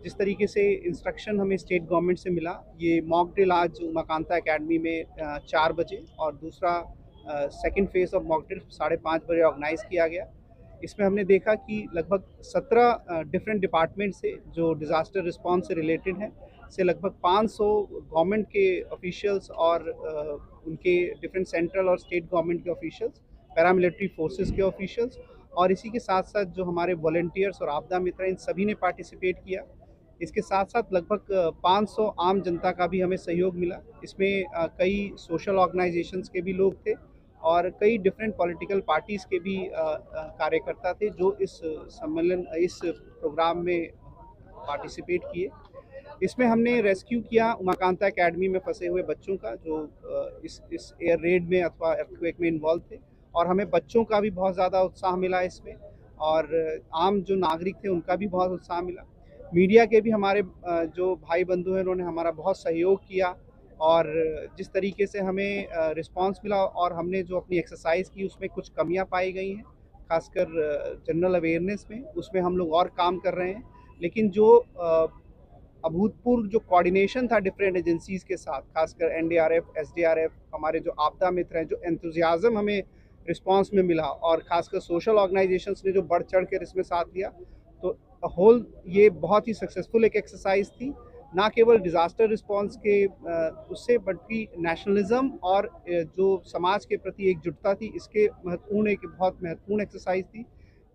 जिस तरीके से इंस्ट्रक्शन हमें स्टेट गवर्नमेंट से मिला, ये मॉक ड्रिल आज उमाकांता एकेडमी में 4 बजे और दूसरा second phase of mock drill 5:30 बजे ऑर्गेनाइज़ किया गया। इसमें हमने देखा कि लगभग 17 डिफरेंट डिपार्टमेंट से जो डिज़ास्टर रिस्पॉन्स से रिलेटेड हैं, से लगभग 500 गवर्नमेंट के ऑफिशियल्स और उनके डिफरेंट सेंट्रल और स्टेट गवर्नमेंट के ऑफिशियल्स, पैरामिलिट्री फोर्सेस के ऑफिशियल्स और इसी के साथ-साथ जो हमारे वॉलंटियर्स और आपदा मित्र हैं, इन सभी ने पार्टिसिपेट किया। इसके साथ-साथ लगभग 500 आम जनता का भी हमें सहयोग मिला। इसमें कई सोशल ऑर्गेनाइजेशंस के भी लोग थे और कई डिफरेंट पॉलिटिकल पार्टीज़ के भी कार्यकर्ता थे जो इस प्रोग्राम में पार्टिसिपेट किए। इसमें हमने रेस्क्यू किया उमाकांता एकेडमी में फंसे हुए बच्चों का जो इस एयर रेड में अथवा अर्थक्वेक में इन्वॉल्व थे और हमें बच्चों का भी बहुत ज़्यादा उत्साह मिला इसमें और आम जो नागरिक थे उनका भी बहुत उत्साह मिला। मीडिया के भी हमारे जो भाई बंधु हैं उन्होंने हमारा बहुत सहयोग किया और जिस तरीके से हमें रिस्पांस मिला और हमने जो अपनी एक्सरसाइज की उसमें कुछ कमियां पाई गई हैं, खासकर जनरल अवेयरनेस में, उसमें हम लोग और काम कर रहे हैं। लेकिन जो अभूतपूर्व जो कोऑर्डिनेशन था डिफरेंट एजेंसीज़ के साथ, खासकर एनडीआरएफ, एसडीआरएफ, हमारे जो आपदा मित्र हैं, जो एंथुसियाज्म हमें रिस्पांस में मिला और खासकर सोशल ऑर्गेनाइजेशंस ने जो बढ़ चढ़ कर इसमें साथ दिया, तो होल ये बहुत ही सक्सेसफुल एक एक्सरसाइज थी। ना केवल डिज़ास्टर रिस्पांस के उससे बल्कि नेशनलिज्म और जो समाज के प्रति एकजुटता थी, इसके एक बहुत महत्वपूर्ण एक्सरसाइज थी।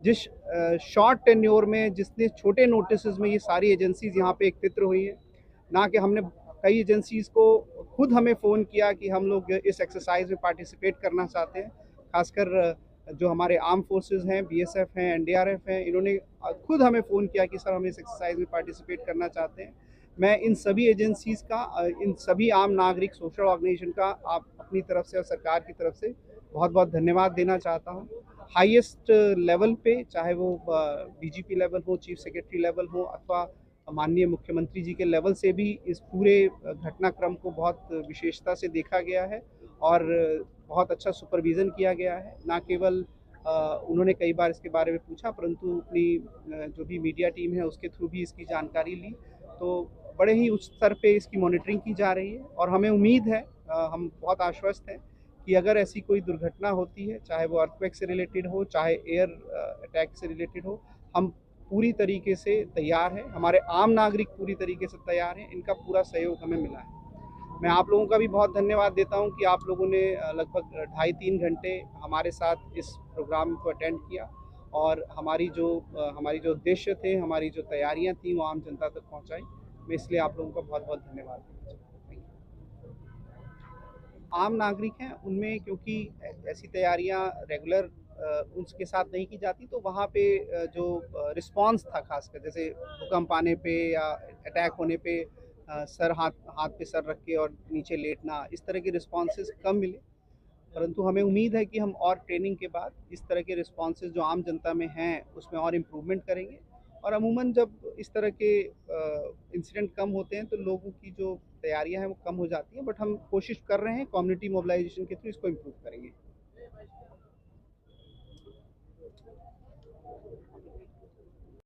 जिस शॉर्ट टेन्योर में, जितने छोटे नोटिसेस में ये सारी एजेंसीज़ यहाँ पे एकत्रित हुई हैं, ना कि हमने कई एजेंसीज़ को खुद हमें फ़ोन किया कि हम लोग इस एक्सरसाइज में पार्टिसिपेट करना चाहते हैं। खासकर जो हमारे आर्म फोर्सेस हैं, बीएसएफ हैं, एनडीआरएफ हैं, इन्होंने खुद हमें फ़ोन किया कि सर हम इस एक्सरसाइज में पार्टिसिपेट करना चाहते हैं। मैं इन सभी एजेंसीज़ का, इन सभी आम नागरिक सोशल ऑर्गेनाइजेशन का आप अपनी तरफ से और सरकार की तरफ से बहुत बहुत धन्यवाद देना चाहता हूँ। हाईएस्ट लेवल पे, चाहे वो डीजीपी लेवल हो, चीफ सेक्रेटरी लेवल हो अथवा माननीय मुख्यमंत्री जी के लेवल से भी इस पूरे घटनाक्रम को बहुत विशेषता से देखा गया है और बहुत अच्छा सुपरविज़न किया गया है। ना केवल उन्होंने कई बार इसके बारे में पूछा, परंतु अपनी जो भी मीडिया टीम है उसके थ्रू भी इसकी जानकारी ली। तो बड़े ही उच्च स्तर पे इसकी मॉनिटरिंग की जा रही है और हमें उम्मीद है, हम बहुत आश्वस्त हैं कि अगर ऐसी कोई दुर्घटना होती है, चाहे वो अर्थक्वेक से रिलेटेड हो, चाहे एयर अटैक से रिलेटेड हो, हम पूरी तरीके से तैयार हैं, हमारे आम नागरिक पूरी तरीके से तैयार हैं, इनका पूरा सहयोग हमें मिला है। मैं आप लोगों का भी बहुत धन्यवाद देता हूं कि आप लोगों ने लगभग 2.5-3 घंटे हमारे साथ इस प्रोग्राम को अटेंड किया और हमारी जो उद्देश्य थे, हमारी जो तैयारियां थी, वो आम जनता तक पहुंचाई। मैं इसलिए आप लोगों का बहुत बहुत धन्यवाद देना चाहता हूं। आम नागरिक हैं, उनमें क्योंकि ऐसी तैयारियां रेगुलर उसके साथ नहीं की जाती, तो वहाँ पे जो रिस्पांस था, खासकर जैसे भूकंप आने पे या अटैक होने पे सर हाथ पे सर रख के और नीचे लेटना, इस तरह के रिस्पॉन्सेज कम मिले। परंतु हमें उम्मीद है कि हम और ट्रेनिंग के बाद इस तरह के रिस्पॉन्सेज जो आम जनता में हैं उसमें और इम्प्रूवमेंट करेंगे और अमूमन जब इस तरह के इंसिडेंट कम होते हैं तो लोगों की जो तैयारियां हैं वो कम हो जाती हैं, बट हम कोशिश कर रहे हैं कम्युनिटी मोबिलाइजेशन के थ्रू इसको इम्प्रूव करेंगे।